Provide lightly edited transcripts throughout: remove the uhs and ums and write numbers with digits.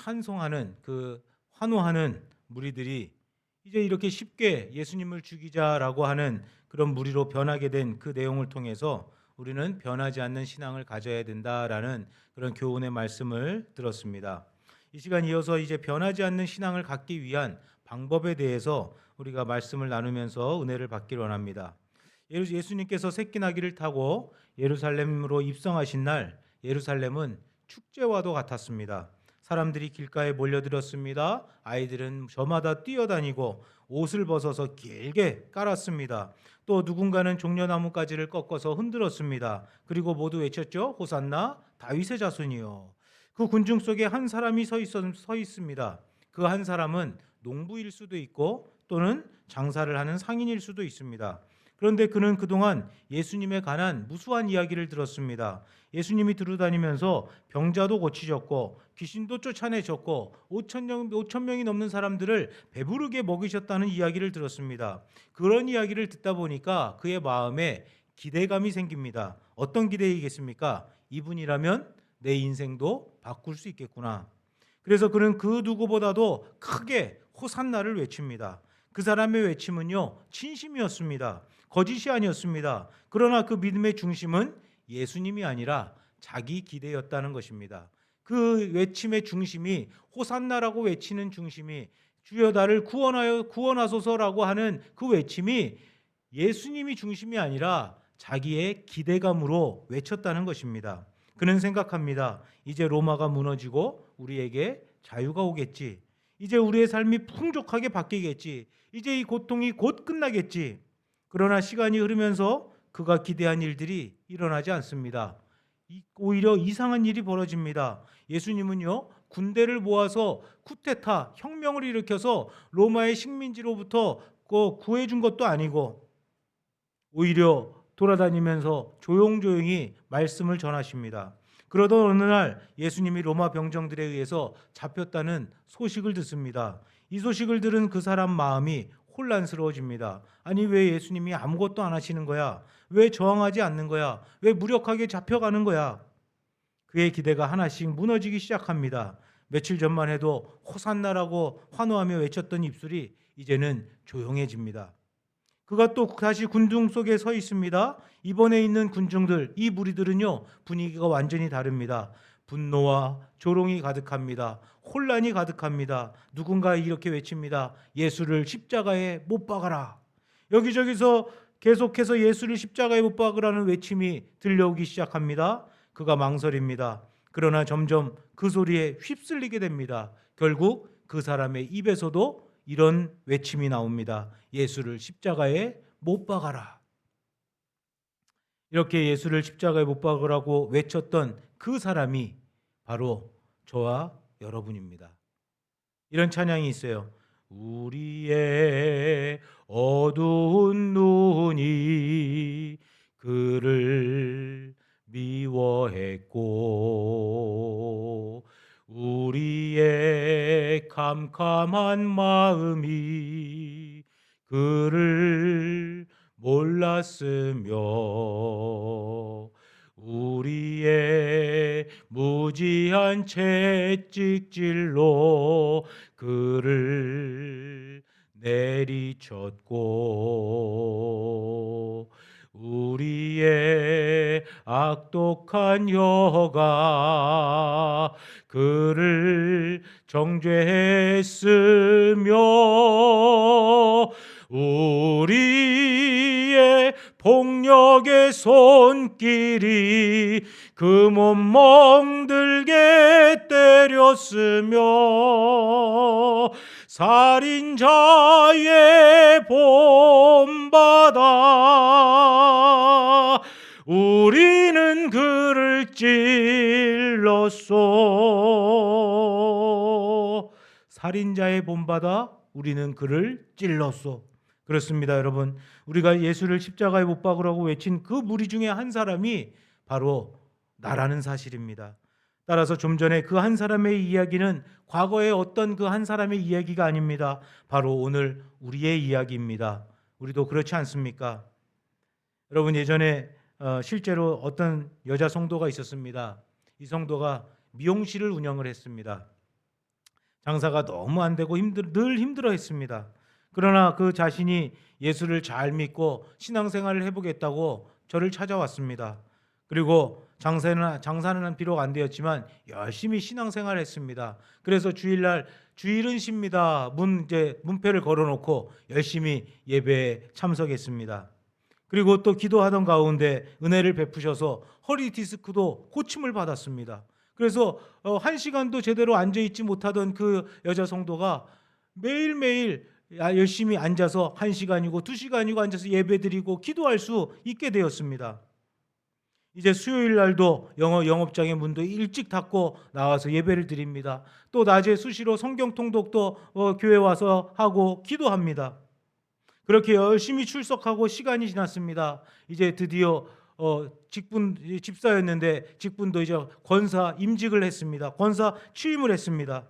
찬송하는 환호하는 무리들이 이제 이렇게 쉽게 예수님을 죽이자라고 하는 그런 무리로 변하게 된 그 내용을 통해서 우리는 변하지 않는 신앙을 가져야 된다라는 그런 교훈의 말씀을 들었습니다. 이 시간 이어서 이제 변하지 않는 신앙을 갖기 위한 방법에 대해서 우리가 말씀을 나누면서 은혜를 받기를 원합니다. 예수님께서 새끼나귀를 타고 예루살렘으로 입성하신 날 예루살렘은 축제와도 같았습니다. 사람들이 길가에 몰려들었습니다. 아이들은 저마다 뛰어다니고 옷을 벗어서 길게 깔았습니다. 또 누군가는 종려나무 가지를 꺾어서 흔들었습니다. 그리고 모두 외쳤죠. 호산나 다윗의 자손이요. 그 군중 속에 한 사람이 서 있습니다. 그 한 사람은 농부일 수도 있고 또는 장사를 하는 상인일 수도 있습니다. 그런데 그는 그동안 예수님에 관한 무수한 이야기를 들었습니다. 예수님이 두루다니면서 병자도 고치셨고 귀신도 쫓아내셨고 5천 명이 넘는 사람들을 배부르게 먹이셨다는 이야기를 들었습니다. 그런 이야기를 듣다 보니까 그의 마음에 기대감이 생깁니다. 어떤 기대이겠습니까? 이분이라면 내 인생도 바꿀 수 있겠구나. 그래서 그는 그 누구보다도 크게 호산나를 외칩니다. 그 사람의 외침은요, 진심이었습니다. 거짓이 아니었습니다. 그러나 그 믿음의 중심은 예수님이 아니라 자기 기대였다는 것입니다. 그 외침의 중심이, 호산나라고 외치는 중심이, 주여 나를 구원하소서라고 하는 그 외침이 예수님이 중심이 아니라 자기의 기대감으로 외쳤다는 것입니다. 그는 생각합니다. 이제 로마가 무너지고 우리에게 자유가 오겠지. 이제 우리의 삶이 풍족하게 바뀌겠지. 이제 이 고통이 곧 끝나겠지. 그러나 시간이 흐르면서 그가 기대한 일들이 일어나지 않습니다. 오히려 이상한 일이 벌어집니다. 예수님은요, 군대를 모아서 쿠데타, 혁명을 일으켜서 로마의 식민지로부터 구해준 것도 아니고 오히려 돌아다니면서 조용조용히 말씀을 전하십니다. 그러던 어느 날 예수님이 로마 병정들에 의해서 잡혔다는 소식을 듣습니다. 이 소식을 들은 그 사람 마음이 혼란스러워집니다. 아니 왜 예수님이 아무것도 안 하시는 거야? 왜 저항하지 않는 거야? 왜 무력하게 잡혀가는 거야? 그의 기대가 하나씩 무너지기 시작합니다. 며칠 전만 해도 호산나라고 환호하며 외쳤던 입술이 이제는 조용해집니다. 그가 또 다시 군중 속에 서 있습니다. 이번에 있는 군중들, 이 무리들은요, 분위기가 완전히 다릅니다. 분노와 조롱이 가득합니다. 혼란이 가득합니다. 누군가 이렇게 외칩니다. 예수를 십자가에 못 박아라. 여기저기서 계속해서 예수를 십자가에 못 박으라는 외침이 들려오기 시작합니다. 그가 망설입니다. 그러나 점점 그 소리에 휩쓸리게 됩니다. 결국 그 사람의 입에서도 이런 외침이 나옵니다. 예수를 십자가에 못 박아라. 이렇게 예수를 십자가에 못 박으라고 외쳤던 그 사람이 바로 저와 여러분입니다. 이런 찬양이 있어요. 우리의 어두운 눈이 그를 미워했고 우리의 캄캄한 마음이 그를 몰랐으며 우리의 무지한 채찍질로 그를 내리쳤고 우리의 악독한 혀가 그를 정죄했으며 우리의 폭력의 손길이 그 몸 멍들게 때렸으며 살인자의 본받아 우리는 그를 찔렀소. 살인자의 본받아 우리는 그를 찔렀소. 그렇습니다, 여러분. 우리가 예수를 십자가에 못 박으라고 외친 그 무리 중에 한 사람이 바로 나라는 사실입니다. 따라서 좀 전에 그 한 사람의 이야기는 과거의 어떤 그 한 사람의 이야기가 아닙니다. 바로 오늘 우리의 이야기입니다. 우리도 그렇지 않습니까? 여러분, 예전에 실제로 어떤 여자 성도가 있었습니다. 이 성도가 미용실을 운영을 했습니다. 장사가 너무 안 되고 늘 힘들어했습니다. 그러나 그 자신이 예수를 잘 믿고 신앙생활을 해보겠다고 저를 찾아왔습니다. 그리고 장사는 비록 안 되었지만 열심히 신앙생활했습니다. 그래서 주일은 쉽니다. 문패를 걸어놓고 열심히 예배에 참석했습니다. 그리고 또 기도하던 가운데 은혜를 베푸셔서 허리 디스크도 고침을 받았습니다. 그래서 1시간도 제대로 앉아있지 못하던 그 여자 성도가 매일매일 열심히 앉아서 1시간이고 2시간이고 앉아서 예배드리고 기도할 수 있게 되었습니다. 이제 수요일 날도 영업장의 문도 일찍 닫고 나와서 예배를 드립니다. 또 낮에 수시로 성경 통독도 교회 와서 하고 기도합니다. 그렇게 열심히 출석하고 시간이 지났습니다. 이제 드디어 집사였는데 직분도 이제 권사 임직을 했습니다. 권사 취임을 했습니다.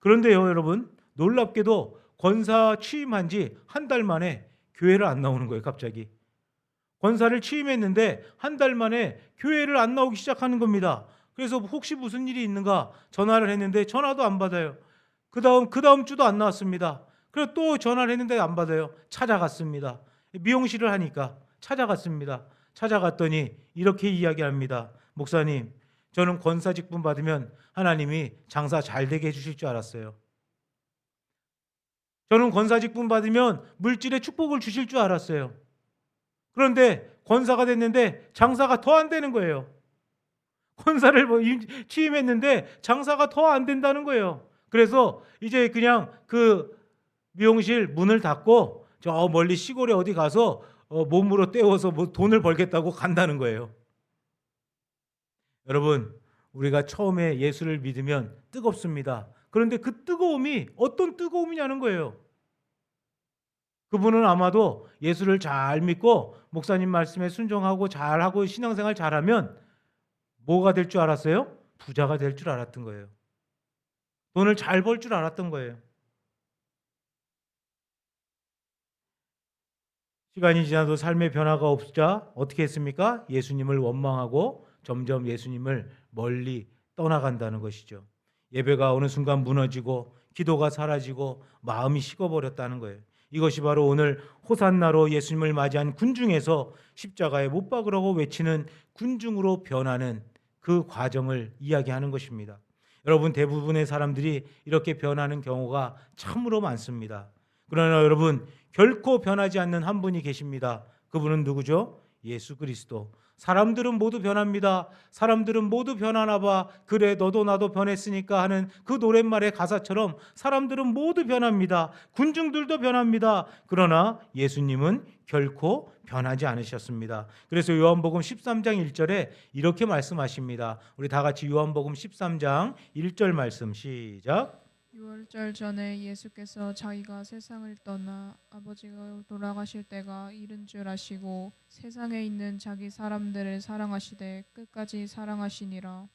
그런데요, 여러분, 놀랍게도 권사 취임한 지 한 달 만에 교회를 안 나오는 거예요, 갑자기. 권사를 취임했는데 한 달 만에 교회를 안 나오기 시작하는 겁니다. 그래서 혹시 무슨 일이 있는가 전화를 했는데 전화도 안 받아요. 그 다음 주도 안 나왔습니다. 그리고 또 전화를 했는데 안 받아요. 찾아갔습니다. 미용실을 하니까 찾아갔습니다. 찾아갔더니 이렇게 이야기합니다. 목사님, 저는 권사 직분 받으면 하나님이 장사 잘 되게 해주실 줄 알았어요. 저는 권사 직분 받으면 물질의 축복을 주실 줄 알았어요. 그런데 권사가 됐는데 장사가 더 안 되는 거예요. 권사를 취임했는데 장사가 더 안 된다는 거예요. 그래서 이제 그냥 그 미용실 문을 닫고 저 멀리 시골에 어디 가서 몸으로 때워서 뭐 돈을 벌겠다고 간다는 거예요. 여러분, 우리가 처음에 예수를 믿으면 뜨겁습니다. 그런데 그 뜨거움이 어떤 뜨거움이냐는 거예요. 그분은 아마도 예수를 잘 믿고 목사님 말씀에 순종하고 잘하고 신앙생활 잘하면 뭐가 될 줄 알았어요? 부자가 될 줄 알았던 거예요. 돈을 잘 벌 줄 알았던 거예요. 시간이 지나도 삶의 변화가 없자 어떻게 했습니까? 예수님을 원망하고 점점 예수님을 멀리 떠나간다는 것이죠. 예배가 어느 순간 무너지고 기도가 사라지고 마음이 식어버렸다는 거예요. 이것이 바로 오늘 호산나로 예수님을 맞이한 군중에서 십자가에 못 박으라고 외치는 군중으로 변하는 그 과정을 이야기하는 것입니다. 여러분, 대부분의 사람들이 이렇게 변하는 경우가 참으로 많습니다. 그러나 여러분, 결코 변하지 않는 한 분이 계십니다. 그분은 누구죠? 예수 그리스도. 사람들은 모두 변합니다. 사람들은 모두 변하나 봐. 그래 너도 나도 변했으니까 하는 그 노랫말의 가사처럼 사람들은 모두 변합니다. 군중들도 변합니다. 그러나 예수님은 결코 변하지 않으셨습니다. 그래서 요한복음 13장 1절에 이렇게 말씀하십니다. 우리 다 같이 요한복음 13장 1절 말씀 시작. 6월절 전에 예수께서 자기가 세상을 떠나 아버지가 돌아가실 때가 이른 줄 아시고 세상에 있는 자기 사람들을 사랑하시되 끝까지 사랑하시니라.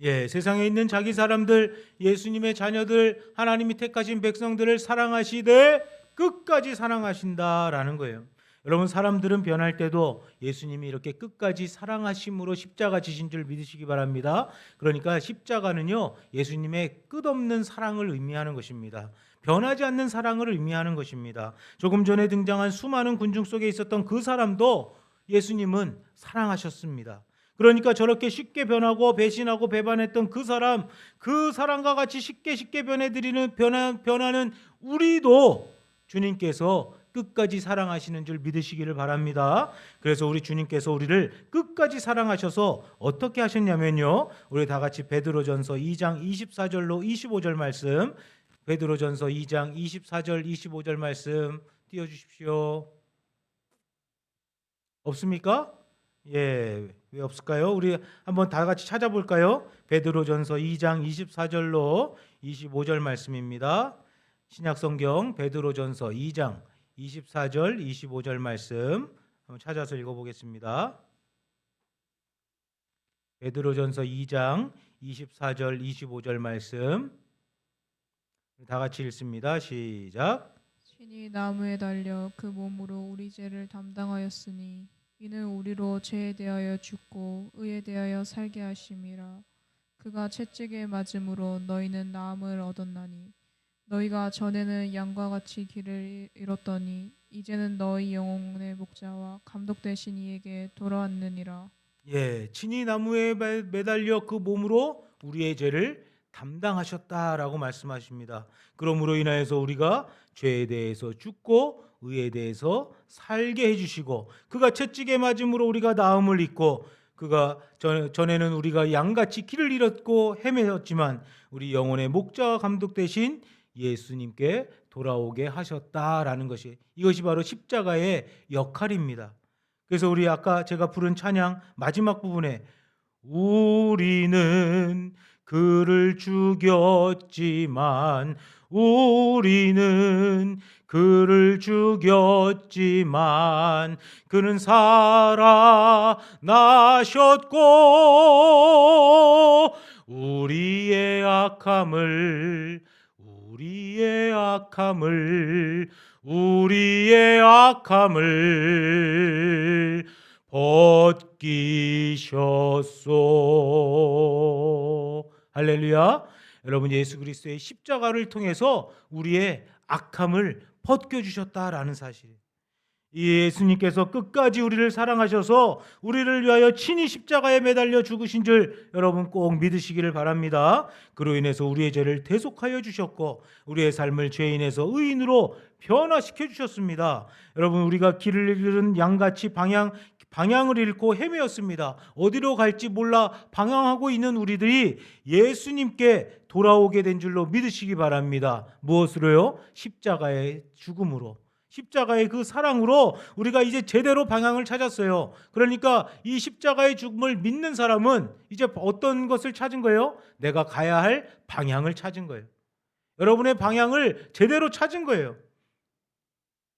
예, 세상에 있는 자기 사람들, 예수님의 자녀들, 하나님이 택하신 백성들을 사랑하시되 끝까지 사랑하신다라는 거예요. 여러분, 사람들은 변할 때도 예수님이 이렇게 끝까지 사랑하심으로 십자가 지신 줄 믿으시기 바랍니다. 그러니까 십자가는요, 예수님의 끝없는 사랑을 의미하는 것입니다. 변하지 않는 사랑을 의미하는 것입니다. 조금 전에 등장한 수많은 군중 속에 있었던 그 사람도 예수님은 사랑하셨습니다. 그러니까 저렇게 쉽게 변하고 배신하고 배반했던 그 사람과 같이 쉽게 변하는 우리도 주님께서 끝까지 사랑하시는 줄 믿으시기를 바랍니다. 그래서 우리 주님께서 우리를 끝까지 사랑하셔서 어떻게 하셨냐면요. 우리 다 같이 베드로전서 2장 24절로 25절 말씀, 베드로전서 2장 24절 25절 말씀 띄워 주십시오. 없습니까? 예, 왜 없을까요? 우리 한번 다 같이 찾아볼까요? 베드로전서 2장 24절로 25절 말씀입니다. 신약성경 베드로전서 2장 24절 25절 말씀 한번 찾아서 읽어보겠습니다. 베드로전서 2장 24절 25절 말씀 다 같이 읽습니다. 시작. 신이 나무에 달려 그 몸으로 우리 죄를 담당하였으니 이는 우리로 죄에 대하여 죽고 의에 대하여 살게 하심이라. 그가 채찍에 맞음으로 너희는 나음을 얻었나니 너희가 전에는 양과 같이 길을 잃었더니 이제는 너희 영혼의 목자와 감독 되신 이에게 돌아왔느니라. 예, 친히 나무에 매달려 그 몸으로 우리의 죄를 담당하셨다라고 말씀하십니다. 그러므로 인하여서 우리가 죄에 대해서 죽고 의에 대해서 살게 해주시고, 그가 채찍에 맞음으로 우리가 나음을 입고, 그가 전에는 우리가 양같이 길을 잃었고 헤매었지만 우리 영혼의 목자와 감독 되신 예수님께 돌아오게 하셨다라는 것이, 이것이 바로 십자가의 역할입니다. 그래서 우리 아까 제가 부른 찬양 마지막 부분에 우리는 그를 죽였지만, 우리는 그를 죽였지만 그는 살아나셨고 우리의 악함을 벗기셨소. 할렐루야. 여러분, 예수 그리스도의 십자가를 통해서 우리의 악함을 벗겨주셨다라는 사실, 이 예수님께서 끝까지 우리를 사랑하셔서 우리를 위하여 친히 십자가에 매달려 죽으신 줄 여러분 꼭 믿으시기를 바랍니다. 그로 인해서 우리의 죄를 대속하여 주셨고 우리의 삶을 죄인에서 의인으로 변화시켜 주셨습니다. 여러분, 우리가 길을 잃은 양같이 방향을 잃고 헤매었습니다. 어디로 갈지 몰라 방황하고 있는 우리들이 예수님께 돌아오게 된 줄로 믿으시기 바랍니다. 무엇으로요? 십자가의 죽음으로, 십자가의 그 사랑으로 우리가 이제 제대로 방향을 찾았어요. 그러니까 이 십자가의 죽음을 믿는 사람은 이제 어떤 것을 찾은 거예요? 내가 가야 할 방향을 찾은 거예요. 여러분의 방향을 제대로 찾은 거예요.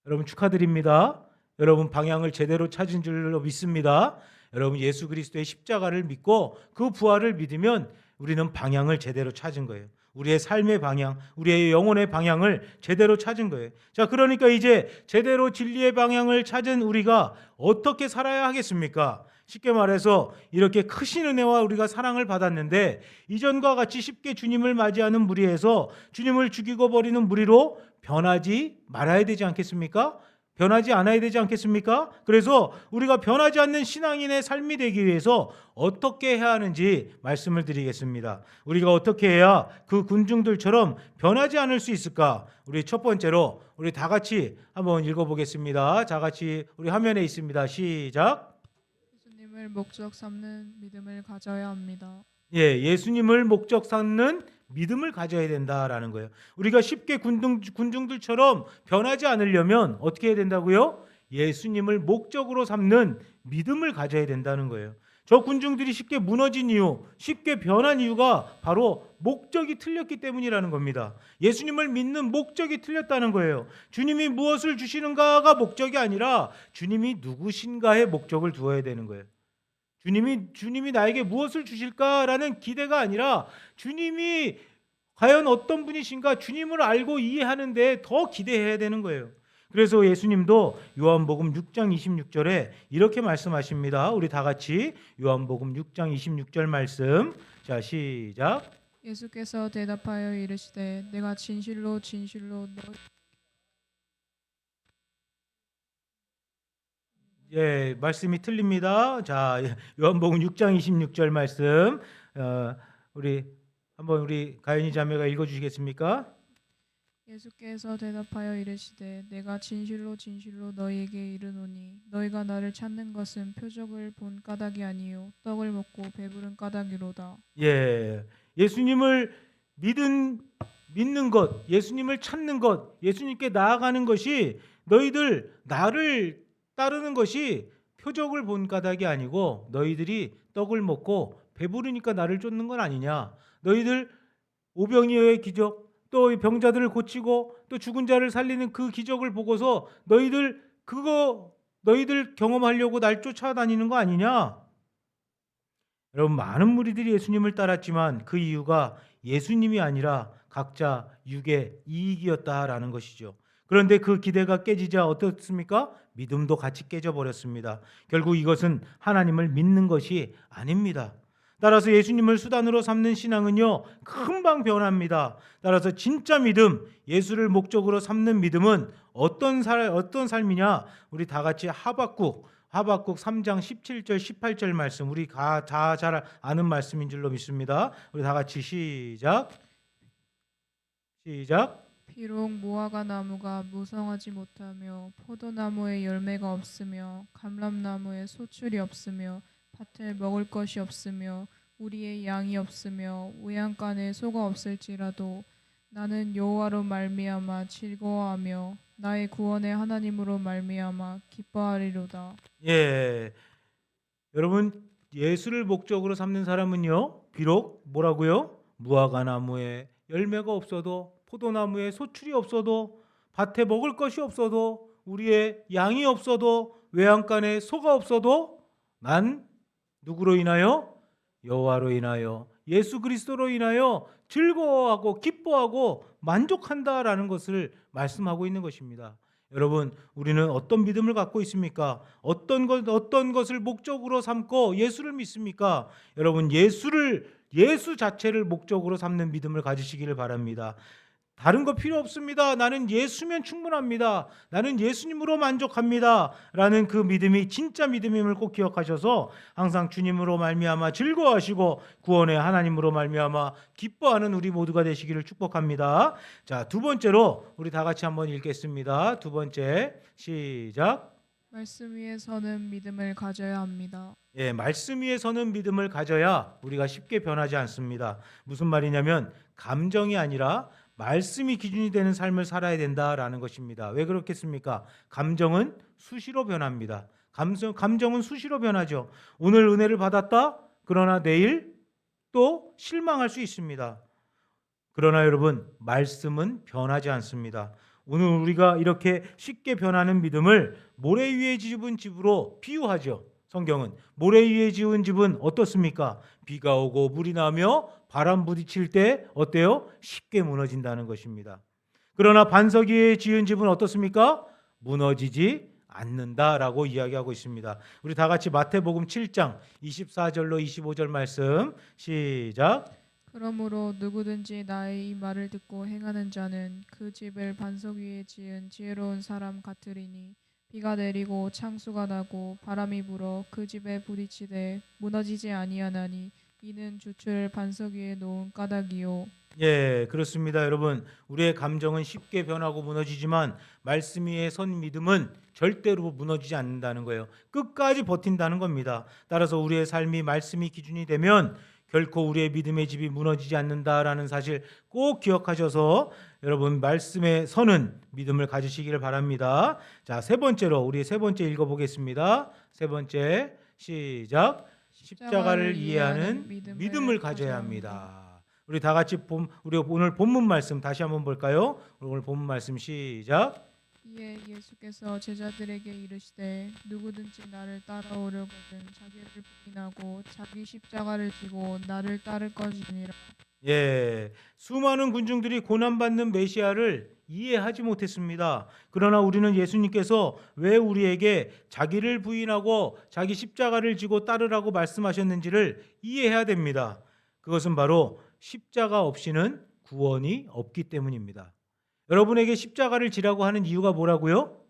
여러분 축하드립니다. 여러분 방향을 제대로 찾은 줄로 믿습니다. 여러분 예수 그리스도의 십자가를 믿고 그 부활을 믿으면 우리는 방향을 제대로 찾은 거예요. 우리의 삶의 방향, 우리의 영혼의 방향을 제대로 찾은 거예요. 자, 그러니까 이제 제대로 진리의 방향을 찾은 우리가 어떻게 살아야 하겠습니까? 쉽게 말해서 이렇게 크신 은혜와 우리가 사랑을 받았는데 이전과 같이 쉽게 주님을 맞이하는 무리에서 주님을 죽이고 버리는 무리로 변하지 말아야 되지 않겠습니까? 변하지 않아야 되지 않겠습니까? 그래서 우리가 변하지 않는 신앙인의 삶이 되기 위해서 어떻게 해야 하는지 말씀을 드리겠습니다. 우리가 어떻게 해야 그 군중들처럼 변하지 않을 수 있을까? 우리 첫 번째로 우리 다 같이 한번 읽어보겠습니다. 다 같이 우리 화면에 있습니다. 시작. 예수님을 목적 삼는 믿음을 가져야 합니다. 예, 예수님을 목적 삼는 믿음을 가져야 된다라는 거예요. 우리가 쉽게 군중들처럼 변하지 않으려면 어떻게 해야 된다고요? 예수님을 목적으로 삼는 믿음을 가져야 된다는 거예요. 저 군중들이 쉽게 무너진 이유, 쉽게 변한 이유가 바로 목적이 틀렸기 때문이라는 겁니다. 예수님을 믿는 목적이 틀렸다는 거예요. 주님이 무엇을 주시는가가 목적이 아니라 주님이 누구신가의 목적을 두어야 되는 거예요. 주님이 나에게 무엇을 주실까라는 기대가 아니라 주님이 과연 어떤 분이신가, 주님을 알고 이해하는데 더 기대해야 되는 거예요. 그래서 예수님도 요한복음 6장 26절에 이렇게 말씀하십니다. 우리 다 같이 요한복음 6장 26절 말씀. 자, 시작. 예수께서 대답하여 이르시되 내가 진실로 진실로 예, 말씀이 틀립니다. 자, 요한복음 6장 26절 말씀. 우리 가연이 자매가 읽어 주시겠습니까? 예수께서 대답하여 이르시되 내가 진실로 진실로 너희에게 이르노니 너희가 나를 찾는 것은 표적을 본 까닭이 아니요 떡을 먹고 배부른 까닭이로다. 예, 예수님을 믿는 것, 예수님을 찾는 것, 예수님께 나아가는 것이 너희들 나를 따르는 것이 표적을 본 까닭이 아니고 너희들이 떡을 먹고 배부르니까 나를 쫓는 건 아니냐. 너희들 오병이어의 기적, 또 병자들을 고치고 또 죽은 자를 살리는 그 기적을 보고서 너희들 경험하려고 날 쫓아다니는 거 아니냐. 여러분, 많은 무리들이 예수님을 따랐지만 그 이유가 예수님이 아니라 각자 육의 이익이었다라는 것이죠. 그런데 그 기대가 깨지자 어떻습니까? 믿음도 같이 깨져버렸습니다. 결국 이것은 하나님을 믿는 것이 아닙니다. 따라서 예수님을 수단으로 삼는 신앙은요, 금방 변합니다. 따라서 진짜 믿음, 예수를 목적으로 삼는 믿음은 어떤 삶이냐? 우리 다 같이 하박국 3장 17절 18절 말씀, 우리 다 잘 아는 말씀인 줄로 믿습니다. 우리 다 같이 시작. 비록 무화과 나무가 무성하지 못하며 포도나무에 열매가 없으며 감람나무에 소출이 없으며 밭에 먹을 것이 없으며 우리의 양이 없으며 외양간에 소가 없을지라도 나는 여호와로 말미암아 즐거워하며 나의 구원의 하나님으로 말미암아 기뻐하리로다. 예, 여러분, 예수를 목적으로 삼는 사람은요, 비록 뭐라고요? 무화과 나무에 열매가 없어도, 포도나무에 소출이 없어도, 밭에 먹을 것이 없어도, 우리의 양이 없어도, 외양간에 소가 없어도, 난 누구로 인하여? 여호와로 인하여, 예수 그리스도로 인하여 즐거워하고 기뻐하고 만족한다라는 것을 말씀하고 있는 것입니다. 여러분, 우리는 어떤 믿음을 갖고 있습니까? 어떤 것을 목적으로 삼고 예수를 믿습니까? 여러분, 예수 자체를 목적으로 삼는 믿음을 가지시기를 바랍니다. 다른 거 필요 없습니다. 나는 예수면 충분합니다. 나는 예수님으로 만족합니다. 라는 그 믿음이 진짜 믿음임을 꼭 기억하셔서 항상 주님으로 말미암아 즐거워하시고 구원의 하나님으로 말미암아 기뻐하는 우리 모두가 되시기를 축복합니다. 자, 두 번째로 우리 다 같이 한번 읽겠습니다. 두 번째 시작. 말씀 위에 서는 믿음을 가져야 합니다. 예, 말씀 위에 서는 믿음을 가져야 우리가 쉽게 변하지 않습니다. 무슨 말이냐면 감정이 아니라 말씀이 기준이 되는 삶을 살아야 된다라는 것입니다. 왜 그렇겠습니까? 감정은 수시로 변합니다. 감정은 수시로 변하죠. 오늘 은혜를 받았다. 그러나 내일 또 실망할 수 있습니다. 그러나 여러분, 말씀은 변하지 않습니다. 오늘 우리가 이렇게 쉽게 변하는 믿음을 모래 위에 지은 집으로 비유하죠. 성경은 모래 위에 지은 집은 어떻습니까? 비가 오고 물이 나며 바람 부딪힐 때 어때요? 쉽게 무너진다는 것입니다. 그러나 반석 위에 지은 집은 어떻습니까? 무너지지 않는다라고 이야기하고 있습니다. 우리 다 같이 마태복음 7장 24절로 25절 말씀 시작. 그러므로 누구든지 나의 이 말을 듣고 행하는 자는 그 집을 반석 위에 지은 지혜로운 사람 같으리니 비가 내리고 창수가 나고 바람이 불어 그 집에 부딪히되 무너지지 아니하나니 이는 주추를 반석 위에 놓은 까닭이요. 예, 그렇습니다. 여러분, 우리의 감정은 쉽게 변하고 무너지지만 말씀 위에 선 믿음은 절대로 무너지지 않는다는 거예요. 끝까지 버틴다는 겁니다. 따라서 우리의 삶이 말씀이 기준이 되면 결코 우리의 믿음의 집이 무너지지 않는다라는 사실 꼭 기억하셔서 여러분, 말씀에 서는 믿음을 가지시기를 바랍니다. 자, 세 번째로 우리 세 번째 읽어보겠습니다. 세 번째 시작. 십자가를 이해하는 믿음을 가져야 합니다. 우리 다 같이 우리 오늘 본문 말씀 다시 한번 볼까요? 오늘 본문 말씀 시작. 이에 예수께서 제자들에게 이르시되 누구든지 나를 따라오려거든 자기를 부인하고 자기 십자가를 지고 나를 따를 것이니라. 예, 수많은 군중들이 고난받는 메시아를 이해하지 못했습니다. 그러나 우리는 예수님께서 왜 우리에게 자기를 부인하고 자기 십자가를 지고 따르라고 말씀하셨는지를 이해해야 됩니다. 그것은 바로 십자가 없이는 구원이 없기 때문입니다. 여러분에게 십자가를 지라고 하는 이유가 뭐라고요?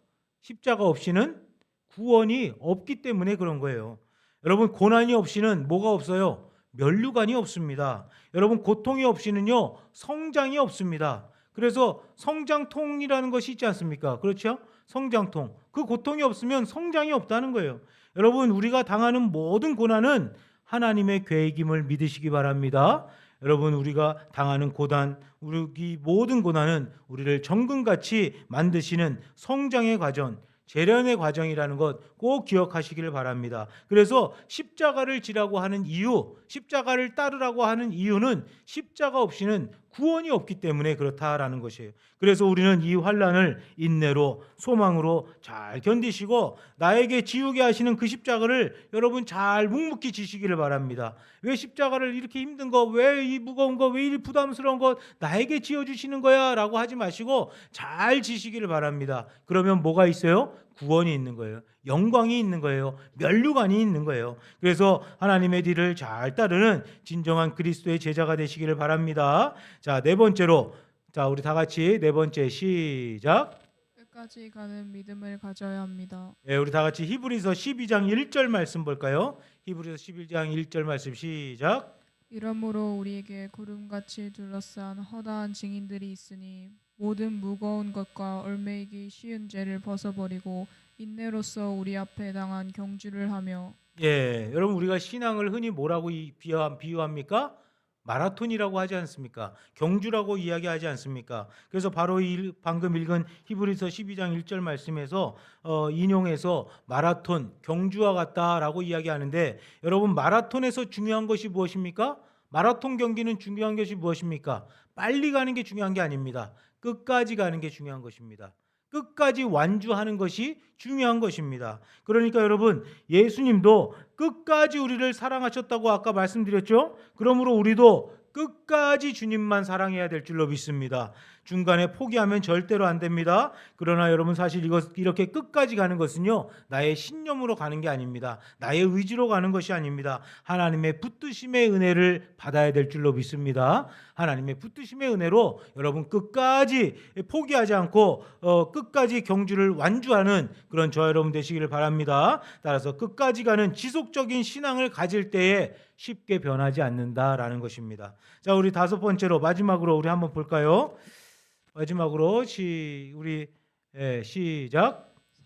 십자가 없이는 구원이 없기 때문에 그런 거예요. 여러분, 고난이 없이는 뭐가 없어요? 면류관이 없습니다. 여러분, 고통이 없이는요 성장이 없습니다. 그래서 성장통이라는 것이 있지 않습니까? 그렇죠? 성장통. 그 고통이 없으면 성장이 없다는 거예요. 여러분, 우리가 당하는 모든 고난은 하나님의 계획임을 믿으시기 바랍니다. 여러분, 우리가 당하는 고난, 우리 모든 고난은 우리를 정금같이 만드시는 성장의 과정, 재련의 과정이라는 것 꼭 기억하시기를 바랍니다. 그래서 십자가를 지라고 하는 이유, 십자가를 따르라고 하는 이유는 십자가 없이는 구원이 없기 때문에 그렇다라는 것이에요. 그래서 우리는 이 환난을 인내로 소망으로 잘 견디시고 나에게 지우게 하시는 그 십자가를 여러분 잘 묵묵히 지시기를 바랍니다. 왜 십자가를 이렇게 힘든 거, 왜 이 무거운 거, 왜 이 부담스러운 거 나에게 지어주시는 거야 라고 하지 마시고 잘 지시기를 바랍니다. 그러면 뭐가 있어요? 구원이 있는 거예요. 영광이 있는 거예요. 면류관이 있는 거예요. 그래서 하나님의 뒤를 잘 따르는 진정한 그리스도의 제자가 되시기를 바랍니다. 자, 네 번째로, 자, 우리 다 같이 네 번째 시작. 끝까지 가는 믿음을 가져야 합니다. 예, 우리 다 같이 히브리서 12장 1절 말씀 볼까요? 히브리서 11장 1절 말씀 시작. 이러므로 우리에게 구름같이 둘러싼 허다한 증인들이 있으니 모든 무거운 것과 얽매이기 쉬운 죄를 벗어버리고 인내로써 우리 앞에 당한 경주를 하며. 예, 여러분 우리가 신앙을 흔히 뭐라고 비유합니까? 마라톤이라고 하지 않습니까? 경주라고 이야기하지 않습니까? 그래서 바로 방금 읽은 히브리서 12장 1절 말씀에서 인용해서 마라톤, 경주와 같다라고 이야기하는데, 여러분 마라톤에서 중요한 것이 무엇입니까? 마라톤 경기는 중요한 것이 무엇입니까? 빨리 가는 게 중요한 게 아닙니다. 끝까지 가는 게 중요한 것입니다. 끝까지 완주하는 것이 중요한 것입니다. 그러니까 여러분, 예수님도 끝까지 우리를 사랑하셨다고 아까 말씀드렸죠? 그러므로 우리도 끝까지 주님만 사랑해야 될 줄로 믿습니다. 중간에 포기하면 절대로 안 됩니다. 그러나 여러분, 사실 이렇게 끝까지 가는 것은요, 나의 신념으로 가는 게 아닙니다. 나의 의지로 가는 것이 아닙니다. 하나님의 붙드심의 은혜를 받아야 될 줄로 믿습니다. 하나님의 붙드심의 은혜로 여러분 끝까지 포기하지 않고 끝까지 경주를 완주하는 그런 저와 여러분 되시기를 바랍니다. 따라서 끝까지 가는 지속적인 신앙을 가질 때에 쉽게 변하지 않는다라는 것입니다. 자, 우리 다섯 번째로 마지막으로 우리 한번 볼까요? 마지막으로 시작.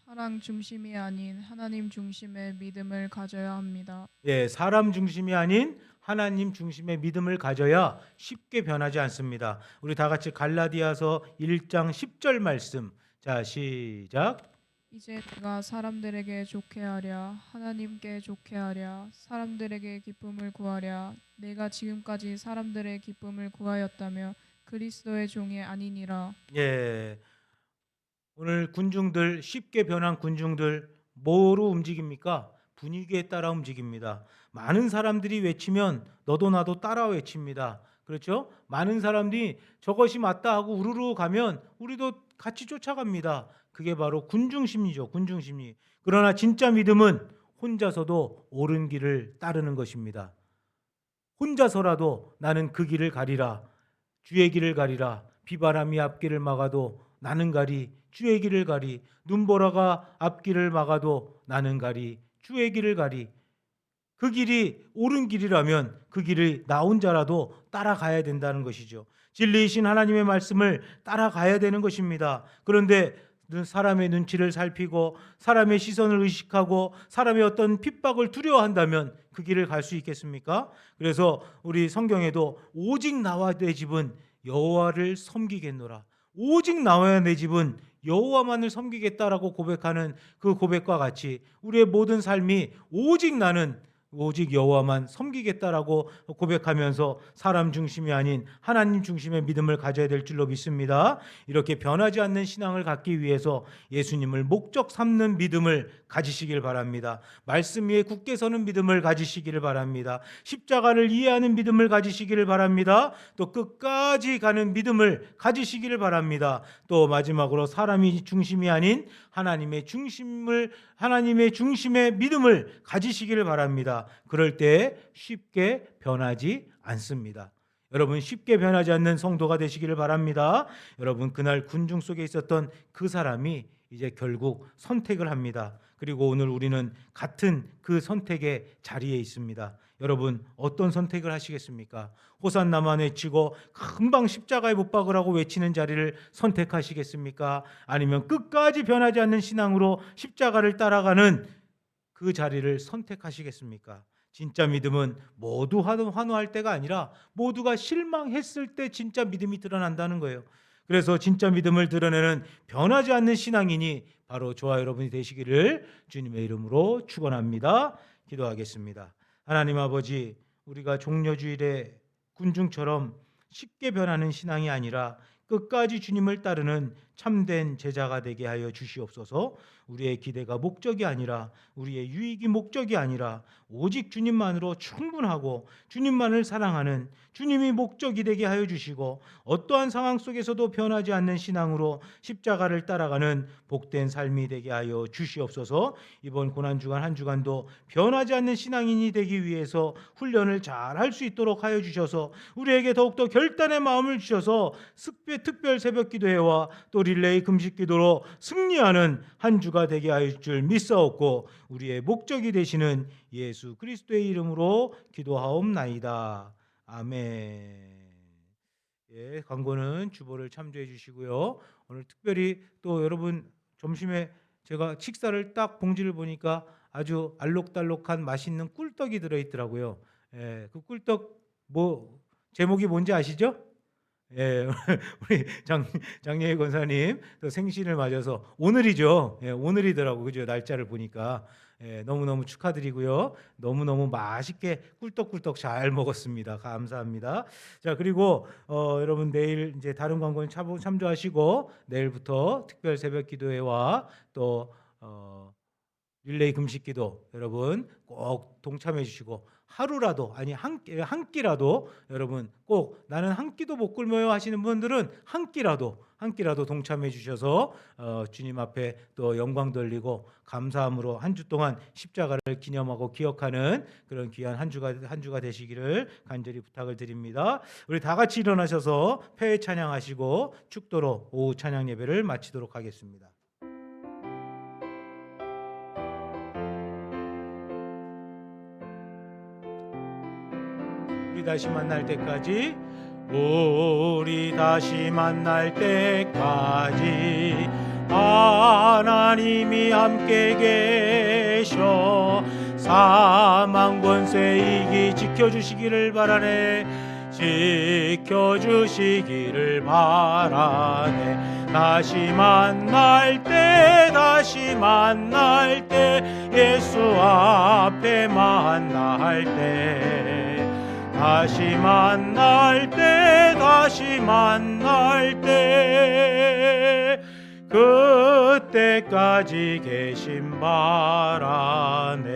사랑 중심이 아닌 하나님 중심의 믿음을 가져야 합니다. 예, 사람 중심이 아닌 하나님 중심의 믿음을 가져야 쉽게 변하지 않습니다. 우리 다 같이 갈라디아서 1장 10절 말씀. 자, 시작. 이제 내가 사람들에게 좋게 하랴 하나님께 좋게 하랴 사람들에게 기쁨을 구하랴 내가 지금까지 사람들의 기쁨을 구하였다며 그리스도의 종이 아니니라. 예. 오늘 군중들, 쉽게 변한 군중들 뭐로 움직입니까? 분위기에 따라 움직입니다. 많은 사람들이 외치면 너도 나도 따라 외칩니다. 그렇죠? 많은 사람들이 저것이 맞다 하고 우르르 가면 우리도 같이 쫓아갑니다. 그게 바로 군중심리죠. 군중심리. 그러나 진짜 믿음은 혼자서도 옳은 길을 따르는 것입니다. 혼자서라도 나는 그 길을 가리라. 주의 길을 가리라. 비바람이 앞길을 막아도 나는 가리. 주의 길을 가리. 눈보라가 앞길을 막아도 나는 가리. 주의 길을 가리. 그 길이 옳은 길이라면 그 길을 나 혼자라도 따라가야 된다는 것이죠. 진리이신 하나님의 말씀을 따라가야 되는 것입니다. 그런데 사람의 눈치를 살피고 사람의 시선을 의식하고 사람의 어떤 핍박을 두려워한다면 그 길을 갈 수 있겠습니까? 그래서 우리 성경에도 오직 나와 내 집은 여호와를 섬기겠노라. 오직 나와야 내 집은 여호와만을 섬기겠다라고 고백하는 그 고백과 같이 우리의 모든 삶이 오직 여호와만 섬기겠다라고 고백하면서 사람 중심이 아닌 하나님 중심의 믿음을 가져야 될 줄로 믿습니다. 이렇게 변하지 않는 신앙을 갖기 위해서 예수님을 목적 삼는 믿음을 가지시길 바랍니다. 말씀 위에 굳게 서는 믿음을 가지시기를 바랍니다. 십자가를 이해하는 믿음을 가지시기를 바랍니다. 또 끝까지 가는 믿음을 가지시기를 바랍니다. 또 마지막으로 사람이 중심이 아닌 하나님의 중심의 믿음을 가지시기를 바랍니다. 그럴 때 쉽게 변하지 않습니다. 여러분, 쉽게 변하지 않는 성도가 되시기를 바랍니다. 여러분, 그날 군중 속에 있었던 그 사람이 이제 결국 선택을 합니다. 그리고 오늘 우리는 같은 그 선택의 자리에 있습니다. 여러분, 어떤 선택을 하시겠습니까? 호산나만 외치고 금방 십자가에 못 박으라고 외치는 자리를 선택하시겠습니까? 아니면 끝까지 변하지 않는 신앙으로 십자가를 따라가는 그 자리를 선택하시겠습니까? 진짜 믿음은 모두 환호할 때가 아니라 모두가 실망했을 때 진짜 믿음이 드러난다는 거예요. 그래서 진짜 믿음을 드러내는 변하지 않는 신앙인이 바로 저와 여러분이 되시기를 주님의 이름으로 축원합니다. 기도하겠습니다. 하나님 아버지, 우리가 종려주일에 군중처럼 쉽게 변하는 신앙이 아니라 끝까지 주님을 따르는 참된 제자가 되게 하여 주시옵소서. 우리의 기대가 목적이 아니라, 우리의 유익이 목적이 아니라 오직 주님만으로 충분하고 주님만을 사랑하는 주님이 목적이 되게 하여 주시고, 어떠한 상황 속에서도 변하지 않는 신앙으로 십자가를 따라가는 복된 삶이 되게 하여 주시옵소서. 이번 고난주간 한 주간도 변하지 않는 신앙인이 되기 위해서 훈련을 잘 할 수 있도록 하여 주셔서, 우리에게 더욱더 결단의 마음을 주셔서 특별 새벽 기도회와 또 릴레이 금식 기도로 승리하는 한 주가 되게 하여 줄 믿사옵고, 우리의 목적이 되시는 예수 그리스도의 이름으로 기도하옵나이다. 아멘. 예, 광고는 주보를 참조해 주시고요. 오늘 특별히 또 여러분 점심에 제가 식사를 딱 봉지를 보니까 아주 알록달록한 맛있는 꿀떡이 들어있더라고요. 예, 그 꿀떡 뭐 제목이 뭔지 아시죠? 예, 우리 장예희 권사님 또 생신을 맞아서 오늘이죠. 예, 오늘이더라고, 그죠? 날짜를 보니까. 예, 너무너무 축하드리고요. 너무너무 맛있게 꿀떡꿀떡 잘 먹었습니다. 감사합니다. 자, 그리고 여러분 내일 이제 다른 광고는 참조하시고, 내일부터 특별 새벽 기도회와 또 릴레이 금식기도 여러분 꼭 동참해 주시고, 하루라도, 아니 한 끼라도 여러분 꼭, 나는 한 끼도 못 굶어요 하시는 분들은 한 끼라도 동참해 주셔서 주님 앞에 또 영광 돌리고 감사함으로 한 주 동안 십자가를 기념하고 기억하는 그런 귀한 한 주가 되시기를 간절히 부탁을 드립니다. 우리 다 같이 일어나셔서 폐회 찬양하시고 축도로 오후 찬양 예배를 마치도록 하겠습니다. 우리 다시 만날 때까지, 우리 다시 만날 때까지 하나님이 함께 계셔 사망 권세 이기 지켜주시기를 바라네. 지켜주시기를 바라네. 다시 만날 때 예수 앞에 만날 때, 다시 만날 때 그때까지 계심 바라네.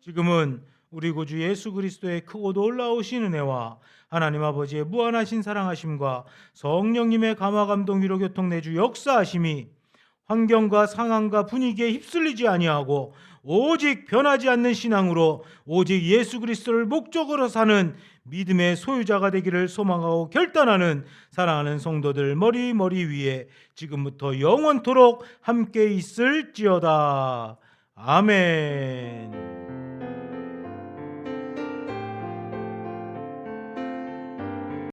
지금은 우리 구주 예수 그리스도의 크고 놀라우신 은혜와 하나님 아버지의 무한하신 사랑하심과 성령님의 감화 감동 위로 교통 내주 역사하심이 환경과 상황과 분위기에 휩쓸리지 아니하고 오직 변하지 않는 신앙으로 오직 예수 그리스도를 목적으로 사는 믿음의 소유자가 되기를 소망하고 결단하는 사랑하는 성도들 머리 위에 지금부터 영원토록 함께 있을지어다. 아멘.